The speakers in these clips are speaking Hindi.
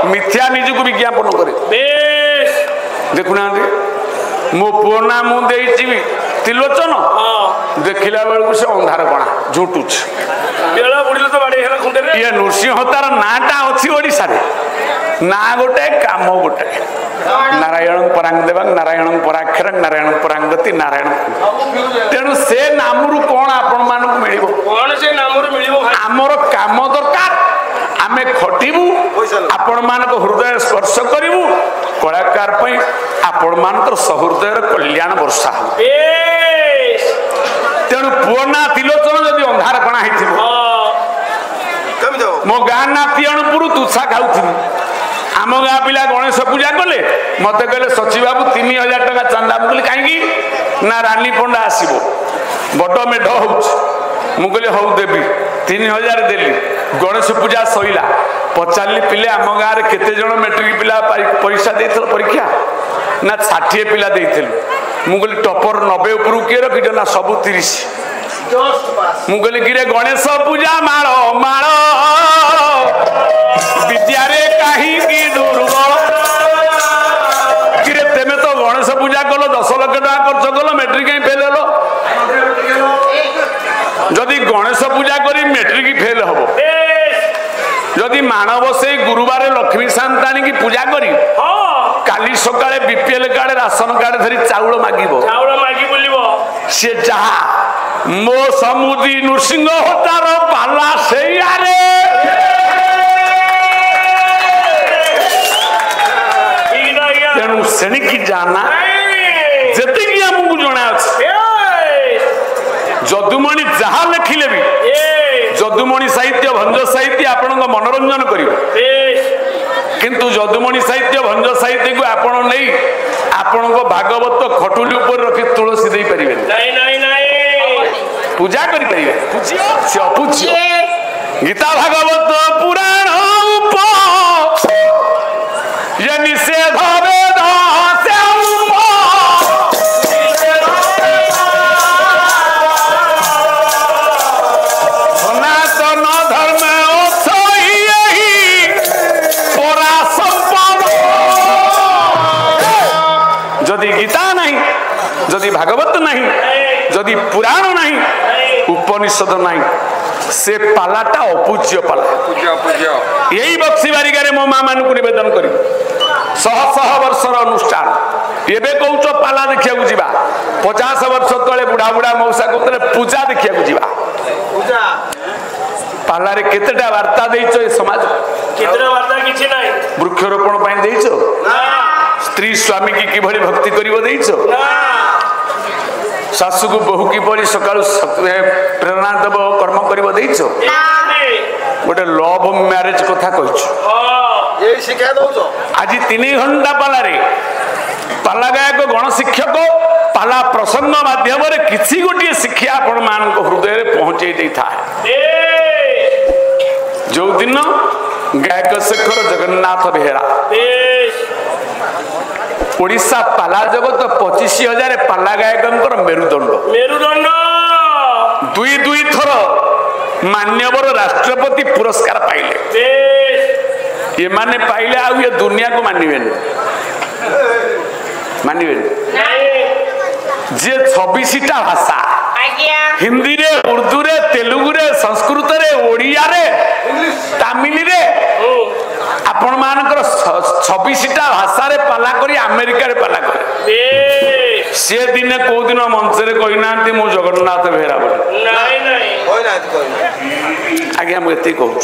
मिथ्या निजक विज्ञापन करे देखुना मो पुओ ना मुझे त्रिलोचन देखला बेलू से अंधार कणा झुटुच ये नृसिंह तार नाटा अच्छी ओडिशा रे ना गोटे काम गोटे नारायण परांग देवांग नारायण पराक्षर नारायण परांगति नारायण तेणु से नामरू कौन आपण मानक मिलिबो कौन से नामरू मिलिबो हमर काम दरकार आमे खटिबू आपण मानक हृदय स्पर्श करिबू कलाकार पई आपण मानक सहृदय कल्याण वर्षा तेणु पुअना त्रिलोचन जदि अंधार कणा हिथिबो मो गाँ ना पियणपुर तुषा खाऊ आम गाँ पिला गणेश पूजा कले मत कहले सची बाबू 3000 टका चांदा मुझे कहीं ना रानी पंडा आसो बड़ मेढ़ हो मुझे हूँ देवी 3000 देली गणेश पूजा सईला पचारि पिले आम गाँव में केते जन मेट्रिक पिला परीक्षा दे परीक्षा ना 60 पिला मुझे टपर 90 उपरू किए रखी ना सबू 30 मुझे कि गणेश पूजा माल माल विद्यारे कहीं दुर्बल कि तेमे तो गणेश पूजा कल 10 लाख टका खर्च कल मेट्रिक कहीं फेल हेलो जदि गणेश पूजा करी मेट्रिक फेल हम जदि माणवसे गुरुवार लक्ष्मी सांताणी की पूजा करी काली सकाळे बीपीएल कार्ड राशन कार्ड धरी चाउल मागी सी जहा मो समुद्री नृसिंह होतार पाला से तेणु सेणिकी जाना जति आमको जना जदुमणि जहा लिखिले भी जदुमणि साहित्य भंज साहित्य आपण मनोरंजन कर किंतु जदुमणि साहित्य भंज साहित्य को आपण नहीं आपण भागवत खटुली ऊपर रखी तुलसी दे पारे पूजा करि परिबे से अपूज्य गीता भागवत पुराण ये निषेध वेद से सनातन धर्म परा संपद जदि गीता नहीं जदि भागवत नहीं जदि पुराण नहीं उपनिषद नहीं से पालाटा अपूज्य पाला यही बक्सी बारिकार मो माँ मान को निवेदन करी 100 वर्षर अनुष्ठान एबे कौच पाला देखिया जा 50 वर्ष तले बुढ़ा बुढ़ा मौसा कहते पूजा देखिया जा पालारे केतेटा वार्ता देइछो ए समाज केतेटा वार्ता किछि नाही वृक्षरोपण पई देइछो स्त्री स्वामी की किभली भक्ति करिवो देइछो सासु को बहु किपरि सकाळ प्रेरणा देव कर्म करिवो देइछो गोटे लव मैरिज कथा कहिछो ये शिक्षा दउछो आज 3 घंटा पालारे पाला गायक गण शिक्षक पाला प्रसंग माध्यम रे किछि गोटे शिक्षा आपण मान को हृदय रे पहुंचे देई था जो दिन गायक शेखर जगन्नाथ बेहेरा ओडिशा पाला जगत 25,000 पाला गायक मेरुदंड दुई थर मान्यवर राष्ट्रपति पुरस्कार पाइले ये माने पाइले आ ये दुनिया को मानिबे जे 26टा भाषा हिंदी रे उर्दू रे तेलुगु रे संस्कृत रे ओडिया रे तमिल रे आपण मानकर 26टा भाषा रे पाला करी अमेरिका रे पाला करी से दिन को दिन मंच रे कहि नांती मो जगन्नाथ बेहेरा बोले नहीं कोइ नांती आज्ञा मु एते कहू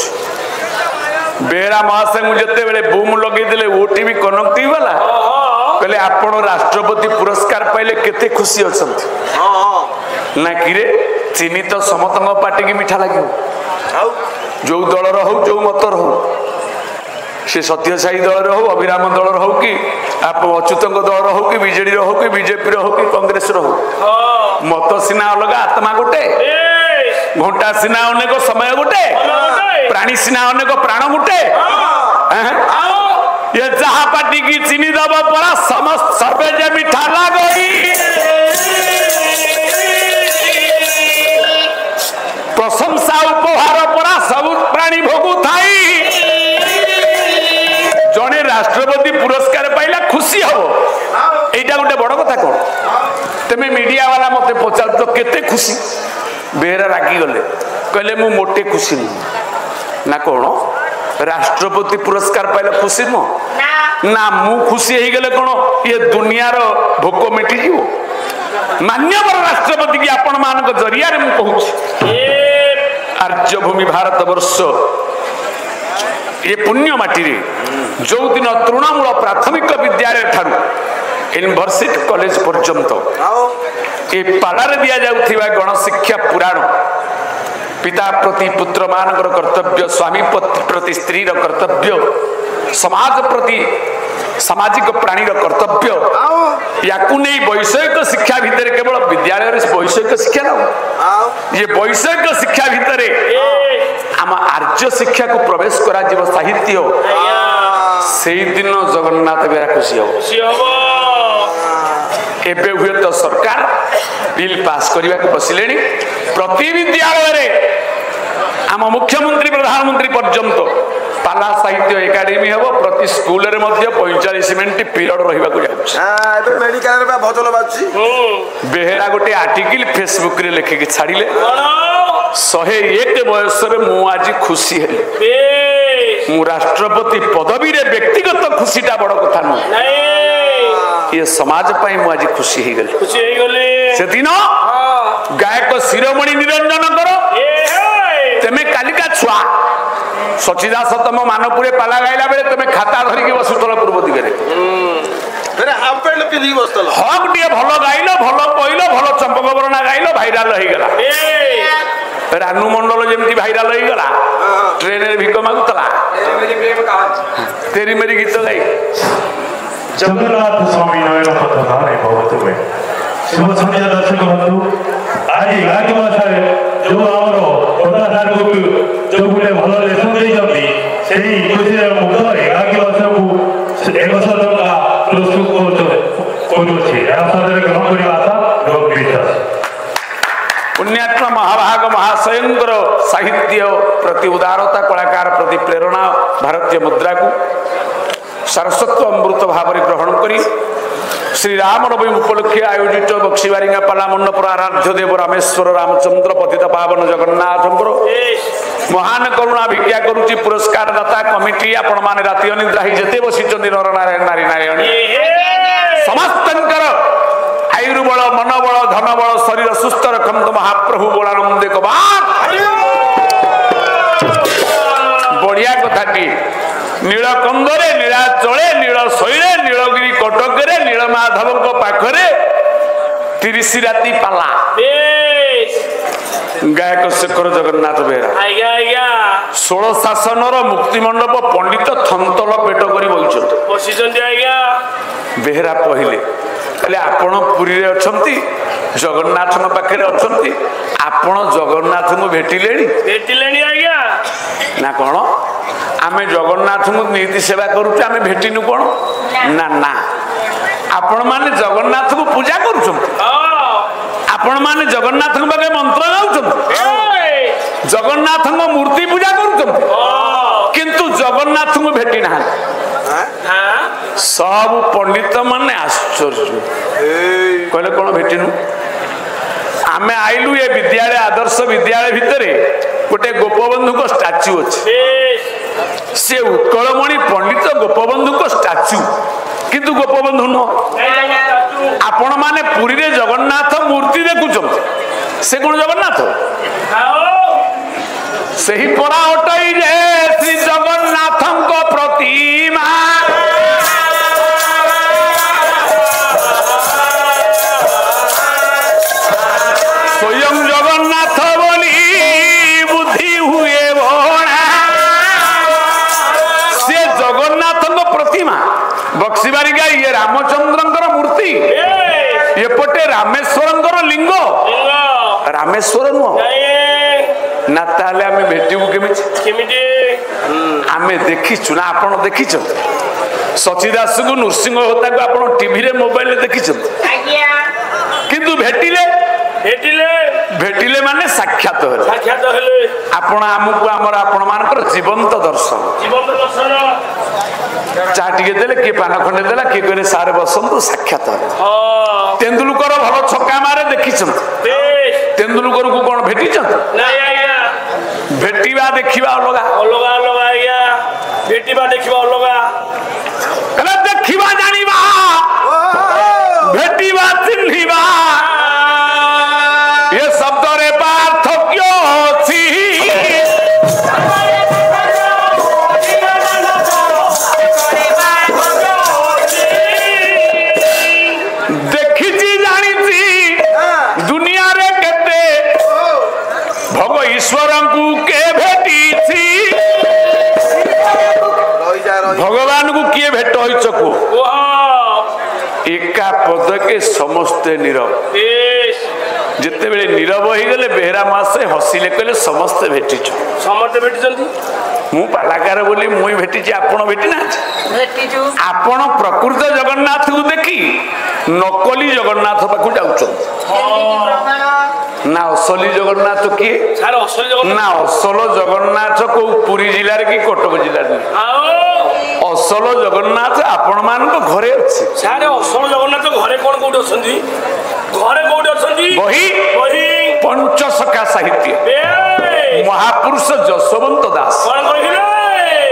बेहेरा महाशय मु जते बेले बूम लगे देले ओटीवी कनेक्टिव वाला कहले आपण राष्ट्रपति पुरस्कार पाइले केते खुशी अछंती ना किरे चीनी तो समतंग पार्टी की मिठा लगे जो दलर हो जो मतर हो से सत्यसाई दल हो अभिराम दल हो कि अच्युत दल हो कि बीजेडी हो कि बीजेपी हो कि कांग्रेस हो मत सीना अलग आत्मा गोटे घंटा सीना अनेक समय गोटे प्राणी सीना अनेक प्राण गोटे ये जहा पार्टी की चीनी दब पड़ा समस्त सर्वे जे मिठा लगई प्रशंसा उपहार परा सब प्राणी भोगु थाई मीडिया वाला मत पचार तो केते खुशी बेहरा रागी गले कहले मु मोटे खुशी ना कौन राष्ट्रपति पुरस्कार पाइले खुशी नुह ना मु खुशी हो गले कौन ये दुनिया भोक मिटी जीव मान्यवर राष्ट्रपति की आपण मान जरिया आर्यभूमि भारत वर्ष ये पुण्य माटी जो दिन तृणमूल प्राथमिक विद्यालय ठारू यूनिवर्सिटी कॉलेज पर्यंत ये पालार दि जाउथिबा गणशिक्षा पुराण पिता प्रति पुत्र मानकर कर्तव्य स्वामी प्रति स्त्री कर्तव्य समाज प्रति सामाजिक प्राणी कर्तव्य या वैषयिक शिक्षा भितर केवल विद्यालय वैषयिक शिक्षा ना ये वैषयिक शिक्षा भितर आम आर्य शिक्षा को प्रवेश करा साहित्य से दिन जगन्नाथ बेरा खुशी हम एबे हुए तो सरकार बिल पास करने को बसिले प्रति विद्यालय आम मुख्यमंत्री प्रधानमंत्री पर्यंत पाला साहित्य एकाडेमी हम प्रति स्कूल रे 45 मिनिट पीरियड रहा बेहेरा गोटे आर्टिकल फेसबुक रे लिखिक छाड़िले 101 बयस आज खुशी है मु राष्ट्रपति पदवी रे व्यक्तिगत खुशीटा बड़ कथा नुह ये समाज पाई मु आज खुशी हो गली से दिन गायक शिरोमणि निरंजन करो तेमे कालिका छुआ सचिदास तम मानपुरे पाला गाइला बेले तुम खाता धरिकी बसुतल पूर्व दिगरे हक टे भल गाइल भल कहल भल चंपक बरणा गाइल भाइराल हो गला रानू मंडल जमी भाइराल हो गला ट्रेन रे भिक मागुतला तेरी मेरी गीत गाई जगन्नाथ स्वामी नयन पथधारे भवतु में शुभ संध्या दर्शक बंधु आज गाड़ी भाषा जो आमर प्रधान को जो गोटे भल लेसन देइछंती सेही खुशी मुग्धरे गाड़ी भाषा को 100 टका प्रस्तुत करूछि आसादरे ग्रहण करिवा आशा लोक विश्वास पुण्यात्मा महाभाग महाशयंकर साहित्य प्रति उदारता कलाकार प्रति प्रेरणा भारतीय मुद्रा को सारस्वत अमृत भाव ग्रहण करी श्री राम नवमी उपलक्षे आयोजित बक्सीबारिंगा पाला मंडपर आराध्य देव रामेश्वर रामचंद्र पतित पावन जगन्नाथ महान करुणा भिक्षा करुच्ची पुरस्कार दाता कमिटी आपण माने राति अनिद्रा ही जेते बसिचंदी नर नारायण नारी नारायण समस्तंकर आयुर्बल मनोबल धनबल शरीर सुस्थ रखंत महाप्रभु बोलानंदे कबार बढ़िया कथाटी नीलकंदरे नीलाचले नील शैले नीलगिरी कटकरे नीलमाधव पाखरे 30 राति पाला गायक शेखर जगन्नाथ बेहरा 16 शासनर मुक्तिमंडप पंडित थंतल पेट कर बेहरा पहिले कहले आपण पुरी रे अछंती जगन्नाथ पाखे अछंती आपण जगन्नाथ को भेटिलेनी आज्ञा ना कौन आमे जगन्नाथ को नीति सेवा करूचे आमे भेटिनु कौन ना ना आपण माने जगन्नाथ को पूजा करूछंती आपण माने जगन्नाथ को बागे मंत्र गाउछंती जगन्नाथ को मूर्ति पूजा करूछंती किंतु जगन्नाथ को भेटि ना सब पंडित माने आश्चर्य कहले कौन भेटिनु आमे आइलु ये विद्यालय आदर्श विद्यालय भितरे गोटे गोपबंधु को स्टैच्यू अच्छे से उत्कलमणि पंडित गोपबंधु को स्टैच्यू किंतु गोपबंधु न आपण माने पुरी रे जगन्नाथ मूर्ति देखुछंती से कोन जगन्नाथ सही परा अटई रे श्री जगन्नाथं को प्रतिमा स्वयं जगन्नाथ बोली बुद्धि हुए भोणा से जगन्नाथ प्रतिमा बक्सीबारिका ये रामचंद्र मूर्ति एपटे रामेश्वर लिंग रामेश्वर नुह ना ताले आमे भेटिबु केमिति आमे देखिछु ना आपण देखिछु सचिदास को नृसिंह होता को आपण टीवी रे मोबाइल देखिछु किंतु भेटिले माने साक्षात हेले आपण आमको हमर आपण मानकर जीवंत दर्शन चा टिके देले किए पान खंडे देला किए कहले सारे बसंतु साक्षात तेंदुलकर भल छक्का मारे देखी तेंदुलकर को कौन भेटी भेटिबा देखिबा अलगा अलगा अलगा आज्ञा भेटिबा देखिबा अलगा कहले देखिबा जानिबा भेटिबा चिन्हिबा ये शब्द रे पार्थक्य अछि देखिची जानिची दुनिया रे केते भग ईश्वर को के भेटीची भगवान को किए भेट होइचको एका पद के समस्ते नीरव जिते बेले नीरव हो गले बेहरा मासे हसिले कहले समस्ते भेटिछ समस्ते भेटिछंती मु पालाकार बोली मुई भेटिछि आपण भेटिना भेटिछु आपण प्रकृत जगन्नाथ को देखी नकली जगन्नाथ पाखु जाउछन ना असली जगन्नाथ किए सारे असली जगन्नाथ ना असल जगन्नाथ को पुरी जिला रे की कटक जिला रे असल जगन्नाथ आपण मान तो घरे अछि सारे असल जगन्नाथ घरे कोन कोठी अछंती घरे कोठी अछंती बही बही पंचसखा साहित्य महापुरुष जशवंत दास कोन कहिले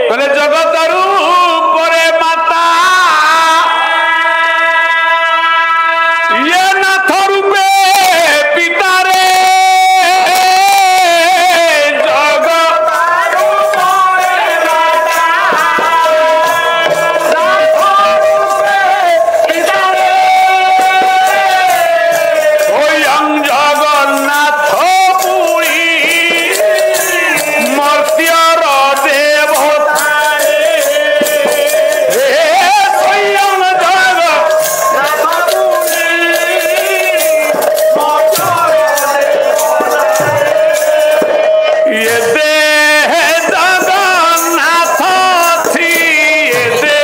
कहले जगतरु परे माता ये नाथ रूपे पिता रे जगतरु परे माता पिता रे स्वयं जगन्नाथ पुरी मर्त्यर देवता रे स्वयं जगन्नाथ पुरी ये देह जगन्नाथ थी ये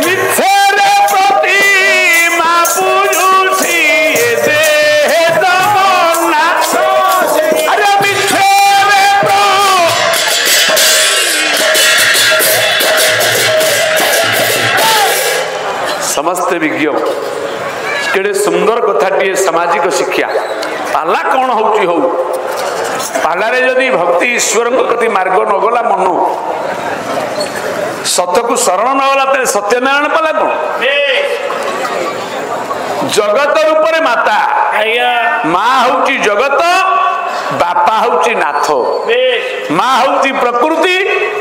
मिथ्यारे प्रतिमा पूजुछि ये देह जगन्नाथ अरे मिथ्यारे समस्त विज्ञ केड़े सुंदर कथाटी सामाजिक शिक्षा पाला कौन होची हो पालारे जदि भक्ति ईश्वर प्रति मार्ग न गला मन सत को शरण न गला ते सत्यनारायण पाला कौन जगत रूपरे माता आज्ञा माँ हूँ जगत बापा हूँ नाथ माँ हूँ प्रकृति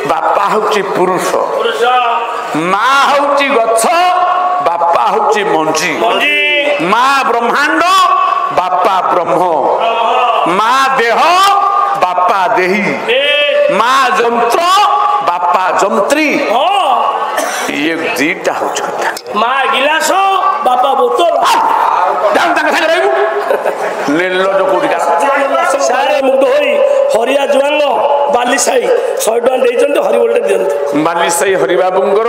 बापा हूँ पुरुष पुरुष माँ हूँ गछ बापा हूँ मंजी मंजी माँ ब्रह्मांड बापा ब्रह्म माँ देह बापा देही माँ जंत्र बापा जंत्री ये दीटा हूँ कथा माँ गिलास बापा बोतल निर्लज कोटिका सारे मुग्ध होई हरिया जुआंग बाली साई 100 टका देइचंते हरिबोलटे दियंते बाली साई हरिबाबुंकर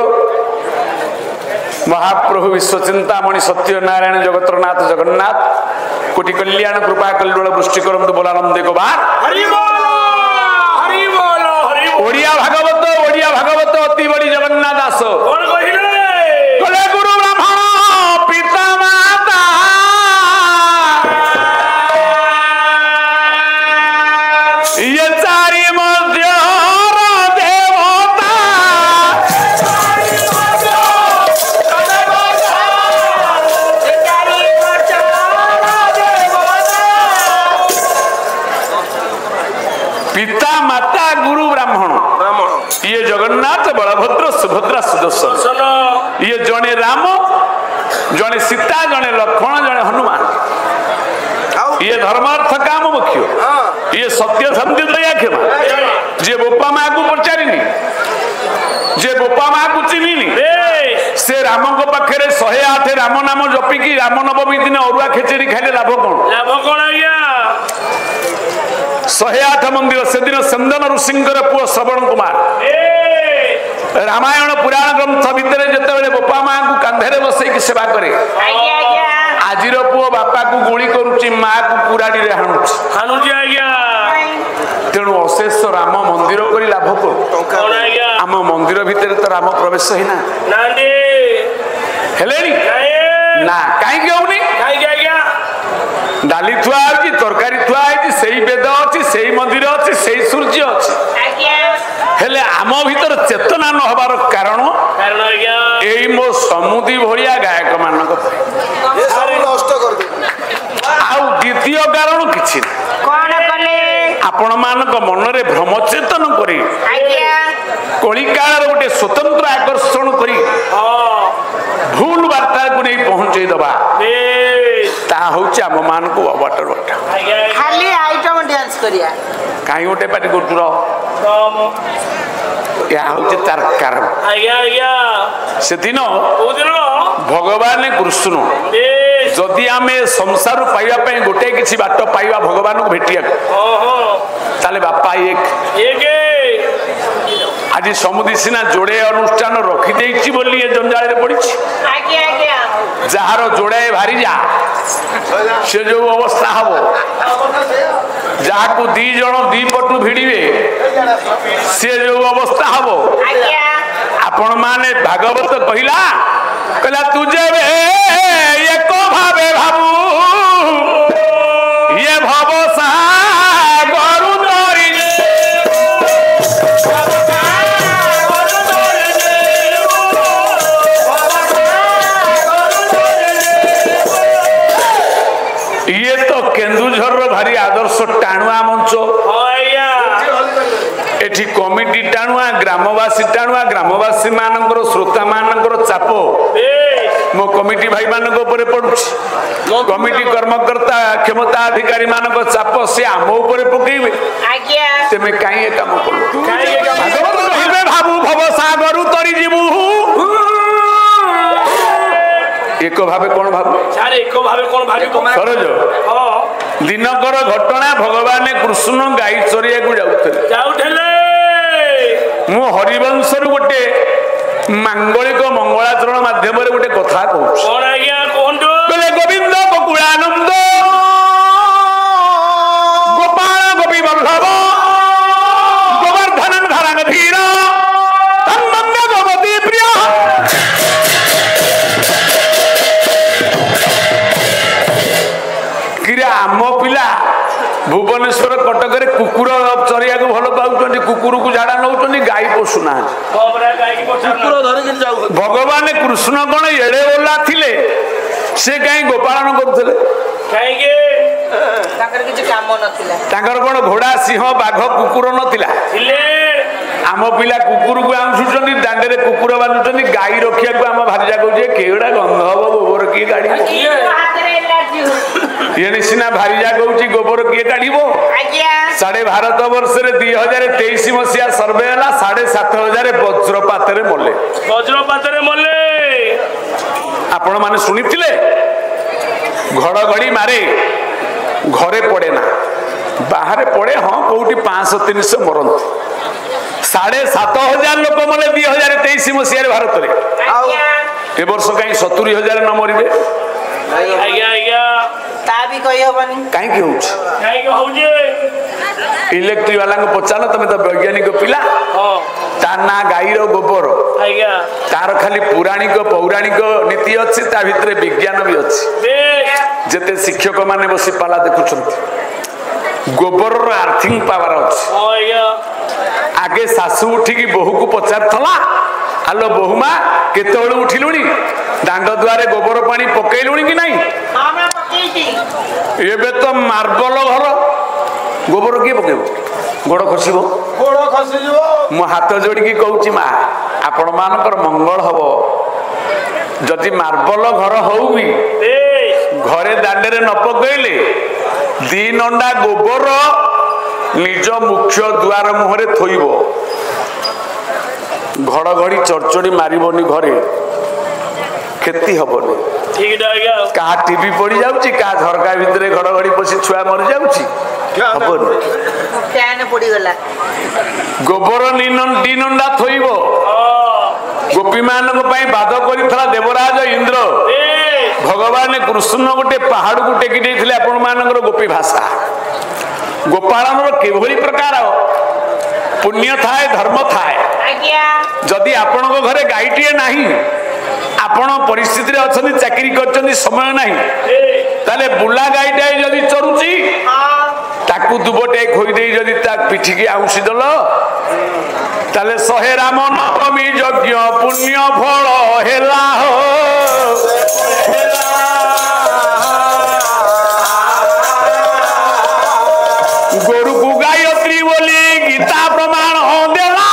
महाप्रभु विश्वचिंतामणि सत्यनारायण जगतरनाथ जगन्नाथ कोटि कल्याण कृपा कल्लोल वृष्टि करंतु बोलानंदे को बार हरि बोल हरि बोल हरि बोल ओडिया भागवत अति बड़ी जगन्नाथ दास कोन कहिले कले गुरु ब्राह्मण पिता माता ये चारि मध्य देवता पिता माता गुरु ब्राह्मण ये जगन्नाथ बलभद्र सुभद्रा सुदर्शन ये जने राम जने सीता जने लक्ष्मण जने हनुमान ये धर्मार्थ काम मुख्य ये सत्य शांति दया क्षमा जे बोपा माँ को पचारिनी जे बोपा माँ को चिन्हिनी से राम को पाखे 108 राम नाम जपिकी राम नवमी दिन अरुआ खेचेरी खाइले लाभ कौन आज्ञा 108 मंदिर से दिन चंदन ऋषिंकर पुओ श्रवण कुमार रामायण पुराण ग्रंथ भितर जिते बोपा माँ को कांधे बसई सेवा करे आजिर पुओ बापा को गुली करुची माँ को कुराड़ी रे हाणुची आज्ञा तेणु अशेष राम मंदिर कर लाभ कौन आम मंदिर भितर तो राम प्रवेश ही ना ना कहीं होनी डाली थुआ तरकारी थुआ से वेद अच्छी से मंदिर अच्छी से सूर्य अच्छी हेले आम भीतर चेतना न हबार कारण यही मो समुदी भलिया गायक मानक द्वितीय कारण किछि आपण मानक मनरे भ्रम चेतन करी कलिकाल गोटे स्वतंत्र आकर्षण करी भूल वार्ता को नहीं पहुंचे दबा ता होछि आम मान को वाटर वाटर खाली आइटम डांस करिया काई गोटे पाटी गुटुर या होछि तार कारण से दिन भगवान कृष्ण जदि आमे संसार पाइबा पई गोटे किछि बाट पाइबा भगवान को भेटिया ताले बापा एक आज समुदी सिना जोड़े अनुष्ठान रखी देछि बोली जंजाल रे पड़ी जार जोड़े भारी जा से जो अवस्था हबो जहां दी जण दी पटु भिड़िबे से जो अवस्था हबो आपण माने भागवत कहिला कहला तुझे एक भावे भाबू ये भव सागर तोरी ये तो केन्दुझर भारी आदर्श टाणुआ मंच एठी कमिटी टाणुआ ग्रामवासी मानकर श्रोता मानकर चाप मो कमिटी भाई मानक ऊपर पड़ुछि कमिटी कर्मकर्ता क्षमता अधिकारी मानक चाप से आम ऊपर पकेइबे तेमे काई ए काम करू भागवत कहिबे भाबू भव सागर तरी जीवू एक भावे कोन भाबू सारे एक भावे कोन भाबी सरज दिनकर घटना भगवान कृष्ण गाई चरिया को जाउथले मु हरिवंश गोटे मांगलिक मंगलाचरण माध्यम गोटे कथा कहूँ गोविंद बकुलानंद गोपाल गोपी बल्लभ गोवर्धन धरन धीर तन्मंद गोमती प्रिय किरा आम पिला भुवनेश्वर कटक कुकुर चरिया को भल पाऊँ कुकुर को झाड़ा नौ गाई पोषुना भगवान कृष्ण कौन एड़े ओला थिले से कहीं गोपालन करते कौन घोड़ा सिंह बाघ कुकुर नथिला आम पिला कुकुर को आंसुचंदी दांडे कुकुर बांधुचंदी गाई रखिया को आम भारी जागे केड़ा गंध हम गोबर किए गाड़ी ये सिना भारी जागे गोबर किए काढ़ो साढ़े भारत वर्ष 2023 मसीहा सर्वे है 7,500 वज्रपात मले आपण माने शुणी घड़घड़ी मारे घरे पड़े ना बाहर पड़े हाँ कौटी 500-300 मरत 7,500 लोक मले 2023 मसीह भारत में ए वर्ष कहीं 70,000 न मरबे इलेक्ट्रिक वाला पचार तुम तो वैज्ञानिक पिला तार ना गाई गोबर तार खाली पुराणिक पौराणिक नीति अच्छी ता भितर विज्ञान भी अच्छी जेते शिक्षक माने बसी पाला देखुं गोबर आर्थिंग पावर अच्छी आगे सासू उठिकी बोहू को पचार आलो बोहुमा केत उठिलुणी दांड द्वारे गोबर पानी पकेलुणी कि नहीं एबे तो मार्बल घर गोबर किए पकेब गोड़ खसब मो हाथ जोड़ी कहूँ माँ आपण मानकर मंगल हम जदि मार्बल घर हो भी घरे दांडे न पकेले 2 नंडा गोबर निज मुख्य द्वार मुहरे थोइब घड़घड़ी चढ़चड़ी मारिबनी घरे क्षति हबनी क्या टीवी पड़ी जाउची क्या झरका भितर घड़घड़ी पसी छुआ मर जाउची गोबर 2 नंडा थोइब गोपी मान बाध कर देवराज इंद्र भगवान कृष्ण गोटे पहाड़ को टेकी आपण मान गोपी भाषा ଗୋପାଳନର କିଭଳି ପ୍ରକାର ପୁଣ୍ୟ ଥାଏ ଧର୍ମ ଥାଏ। ଯଦି ଆପଣଙ୍କ ଘରେ ଗାଈଟିଏ ନାହିଁ ଆପଣ ପରିସ୍ଥିତିରେ ଅଛନ୍ତି ଚାକିରି କରିଛନ୍ତି ସମୟ ନାହିଁ ତାହେଲେ ବୁଲା ଗାଈଟାଏ ଯଦି ଚରୁଛି ତାକୁ ଦୁବଟେ ଖୋଇଦେଇ ଯଦି ତା ପିଠିକି ଆଉଁସି ଦେଲ ତାହେଲେ 100 ରାମ ନବମୀ ଯଜ୍ଞ ପୁଣ୍ୟ ଫଳ ହେଲା ଗୋରୁକୁ ଗାୟତ୍ରୀ ବୋଲି ଗୀତା ପ୍ରମାଣ ଦେଲା।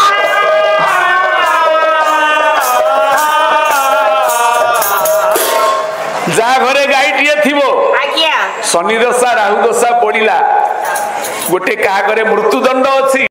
ଯାହା ଘରେ ଗାଈଟିଏ ଥିବ ଶନି ଦଶା ରାହୁ ଦଶା ପଡିଲା ଗୋଟେ କାହା ଘରେ ମୃତ୍ୟୁଦଣ୍ଡ ଅଛି